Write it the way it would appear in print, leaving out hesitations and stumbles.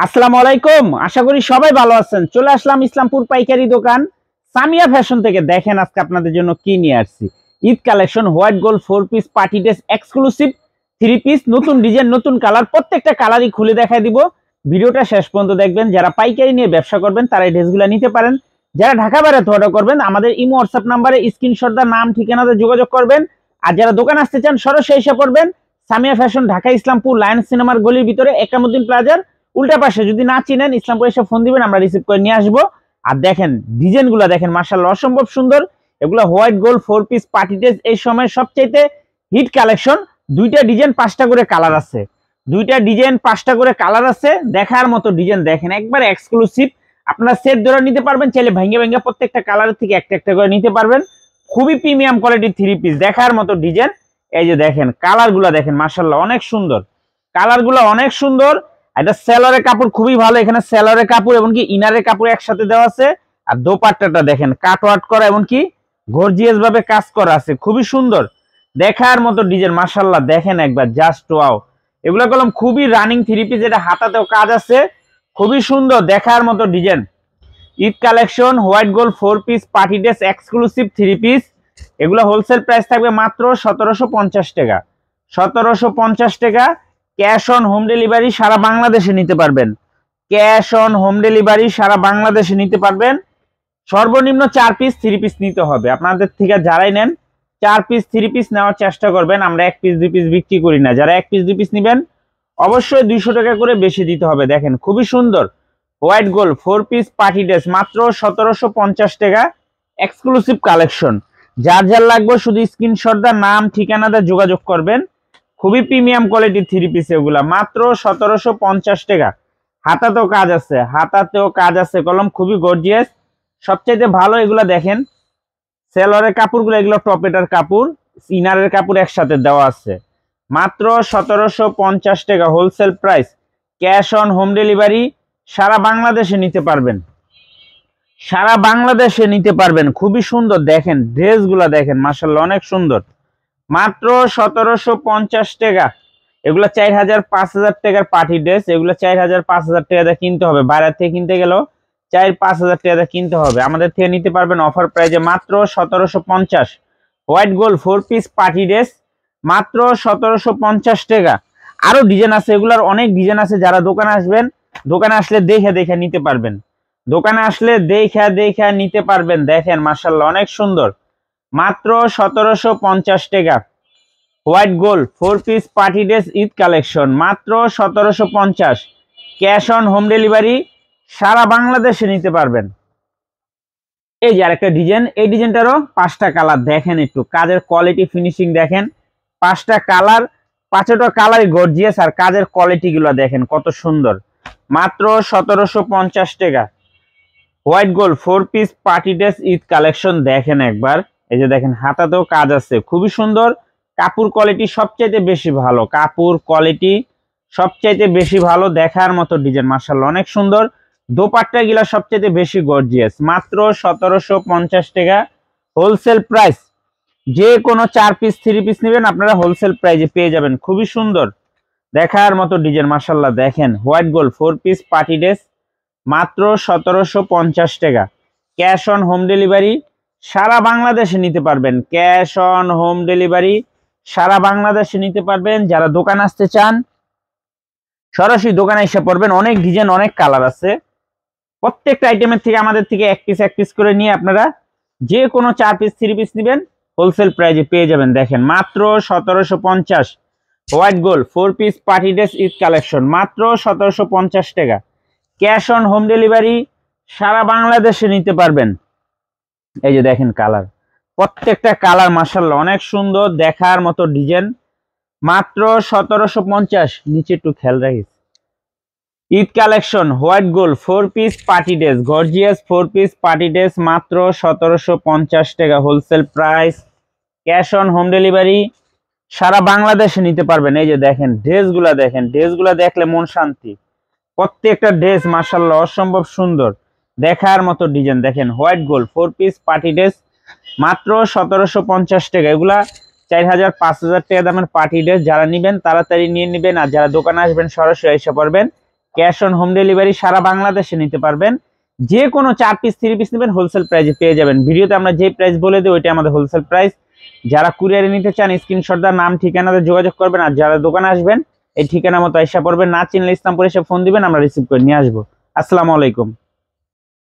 আসসালামু আলাইকুম। আশা করি সবাই ভালো আছেন। চলে আসলাম ইসলামপুর পাইকারি দোকান সামিয়া ফ্যাশন থেকে। দেখেন আজকে আপনাদের জন্য কি নিয়ে আসছি। Eid collection white gold 4 piece party dress exclusive 3 piece, নতুন ডিজাইন, নতুন কালার, প্রত্যেকটা কালারই খুলে দেখাই দিব। ভিডিওটা শেষ পর্যন্ত দেখবেন। যারা পাইকারি নিয়ে ব্যবসা করবেন তারা এই ড্রেসগুলো নিতে পারেন। যারা ঢাকা বাইরে অর্ডার করবেন আমাদের ইমো হোয়াটসঅ্যাপ নাম্বারে স্ক্রিনশট দা নাম ঠিকানাতে যোগাযোগ করবেন। আর যারা দোকান আসতে চান সরাসরি এসে পড়বেন সামিয়া ফ্যাশন, ঢাকা ইসলামপুর লায়ন্স সিনেমার গলির ভিতরে একরামউদ্দিন প্লাজার উল্টা পাশে। যদি না চিনেন ইসলামপুর এসে ফোন দিবেন, আমরা রিসিভ করে নিয়ে আসবো। আর দেখেন ডিজাইনগুলো দেখেন, মাশাআল্লাহ অসম্ভব সুন্দর। এগুলো white gold 4 piece party dress, এই সময় সবচাইতে হিট কালেকশন। দুইটা ডিজাইন 5টা করে কালার আছে, দুইটা ডিজাইন 5টা করে কালার আছে। দেখার মতো ডিজাইন দেখেন, একবার এক্সক্লুসিভ। আপনারা সেট ধরে নিতে পারবেন, চাইলে ভেঙে ভেঙে প্রত্যেকটা কালার থেকে একটা একটা করে নিতে পারবেন। খুবই প্রিমিয়াম কোয়ালিটির 3 পিস, দেখার মতো ডিজাইন। এই যে দেখেন কালারগুলো দেখেন, মাশাআল্লাহ অনেক সুন্দর, কালারগুলো অনেক সুন্দর। এটা সেলরের কাপড় খুবই ভালো, এখানে সেলরের কাপড় এমনকি ইনারের কাপড় একসাথে দেওয়া আছে। আর দোপাট্টাটা দেখেন কাট ওয়াট করা, এমনকি গর্জিয়াস ভাবে কাজ করা আছে, খুবই সুন্দর। দেখার মতো ডিজাইন, মাশাআল্লাহ দেখেন একবার, জাস্ট ওয়াও। এগুলো কলম খুবই রানিং 3 পিস, এটা হাতাতেও কাজ আছে, খুবই সুন্দর, দেখার মতো design. Eid collection white gold 4 piece party dress exclusive 3 piece. এগুলো হোলসেল প্রাইস থাকবে মাত্র 1750 টাকা। 1750 টাকা। ক্যাশ অন হোম ডেলিভারি সারা বাংলাদেশে নিতে পারবেন। ক্যাশ অন হোম ডেলিভারি সারা বাংলাদেশে নিতে পারবেন। সর্বনিম্ন 4 পিস 3 পিস নিতে হবে। আপনাদের থেকে যারাই নেন 4 পিস 3 পিস নেওয়ার চেষ্টা করবেন। আমরা 1 পিস 2 পিস বিক্রি করি না। যারা 1 পিস 2 পিস নেবেন অবশ্যই 200 টাকা করে বেশি দিতে হবে। দেখেন খুবই সুন্দর white gold 4 piece party dress, মাত্র 1750 টাকা। Exclusive collection. যার যার লাগবে শুধু স্ক্রিনশট দা নাম ঠিকানাতে যোগাযোগ করবেন। খুবই প্রিমিয়াম কোয়ালিটির 3 পিস এগুলা, মাত্র 1750 টাকা। হাতাতেও কাজ আছে, হাতাতেও কাজ আছে, কলম খুবই গর্জিয়াস। সবচাইতে ভালো এগুলা দেখেন সেলরের কাপড়গুলো, এগুলো টপেটার কাপড়, ইনারের কাপড় একসাথে দেওয়া আছে। মাত্র 1750 টাকা wholesale price. Cash on home delivery সারা বাংলাদেশে নিতে পারবেন, সারা বাংলাদেশে নিতে পারবেন। খুবই সুন্দর দেখেন ড্রেসগুলা দেখেন, মাশাআল্লাহ অনেক সুন্দর। মাত্র 1750 টাকা। এগুলো 4000 5000 টাকার পার্টি ড্রেস। এগুলো 4000 5000 টাকা কিনতে হবে, বাইরে থেকে কিনতে গেলেও 4 5000 টাকা কিনতে হবে। আমাদের থেকে নিতে পারবেন অফার প্রাইজে মাত্র 1750। White gold 4 piece party dress, মাত্র 1750 টাকা। আরো ডিজাইন আছে, এগুলোর অনেক ডিজাইন আছে। যারা দোকানে আসবেন, দোকানে আসলে দেখে দেখে নিতে পারবেন, দোকানে আসলে দেখে দেখে নিতে পারবেন। দেখেন মাশাআল্লাহ অনেক সুন্দর। মাত্র 1750 টাকা। White gold 4 piece party dress Eid collection, মাত্র 1750। ক্যাশ অন হোম ডেলিভারি সারা বাংলাদেশে নিতে পারবেন। এই যে আরেকটা ডিজাইন, এই ডিজাইনটারও 5টা কালার দেখেন, একটু কাজের কোয়ালিটি ফিনিশিং দেখেন। 5টা কালার, 5টা কালারই গর্জিয়াস। আর কাজের কোয়ালিটি গুলো দেখেন কত সুন্দর। মাত্র 1750 টাকা। White gold 4 piece party dress Eid collection দেখেন একবার। এই যে দেখেন হাতাতেও কাজ আছে, খুবই সুন্দর। কাপড় কোয়ালিটি সবচাইতে বেশি ভালো, কাপড় কোয়ালিটি সবচাইতে বেশি ভালো। দেখার মতো ডিজাইন, মাশাআল্লাহ অনেক সুন্দর। দোপাট্টা গুলা সবচাইতে বেশি গর্জিয়াস। মাত্র 1750 টাকা হোলসেল প্রাইস। যে কোনো 4 পিস 3 পিস নেবেন আপনারা হোলসেল প্রাইসে পেয়ে যাবেন। খুবই সুন্দর দেখার মতো ডিজাইন, মাশাআল্লাহ দেখেন। White gold 4 piece party dress, মাত্র 1750 টাকা। ক্যাশ অন হোম ডেলিভারি সারা বাংলাদেশে নিতে পারবেন। ক্যাশ অন হোম ডেলিভারি সারা বাংলাদেশে নিতে পারবেন। যারা দোকান আসতে চান সরাসরি দোকানে এসে পড়বেন। অনেক ডিজাইন, অনেক কালার আছে। প্রত্যেকটা আইটেমের থেকে আমাদের থেকে এক পিস করে নিয়ে আপনারা যে কোনো 4 পিস 3 পিস নেবেন হোলসেল প্রাইজে পেয়ে যাবেন। দেখেন মাত্র 1750। White gold 4 piece party dress Eid collection, মাত্র 1750 টাকা। ক্যাশ অন হোম ডেলিভারি সারা বাংলাদেশে নিতে পারবেন। এই যে দেখেন কালার, প্রত্যেকটা কালার মাশাআল্লাহ অনেক সুন্দর, দেখার মতো ডিজাইন। মাত্র 1750। নিচে একটু খেয়াল রাখিস। Eid collection white gold 4 piece party dress, gorgeous 4 piece party dress, মাত্র 1750 টাকা wholesale price. Cash on home delivery সারা বাংলাদেশে নিতে পারবেন। এই যে দেখেন ড্রেসগুলা দেখেন, ড্রেসগুলা দেখলে মন শান্তি। প্রত্যেকটা ড্রেস মাশাআল্লাহ অসম্ভব সুন্দর, দেখার মতো ডিজাইন। দেখেন white gold 4 piece party dress, মাত্র 1750 টাকা। এগুলা 4000 5000 টাকা দামের পার্টি ড্রেস। যারা নেবেন তাড়াতাড়ি নিয়ে নেবেন। আর যারা দোকানে আসবেন সরাসরি এসে পড়বেন। ক্যাশ অন হোম ডেলিভারি সারা বাংলাদেশে নিতে পারবেন। যে কোনো 4 পিস 3 পিস নেবেন হোলসেল প্রাইসে পেয়ে যাবেন। ভিডিওতে আমরা যে প্রাইস বলে দিই ওইটা আমাদের হোলসেল প্রাইস। যারা কুরিয়ারে নিতে চান স্ক্রিনশট দা নাম ঠিকানাতে যোগাযোগ করবেন, আর যারা দোকানে আসবেন এই ঠিকানা মতো আইসা পড়বেন, না চিনলে ইসলামপুর এসে ফোন দিবেন, আমরা রিসিভ করে নিয়ে আসবো। আসসালামু আলাইকুম।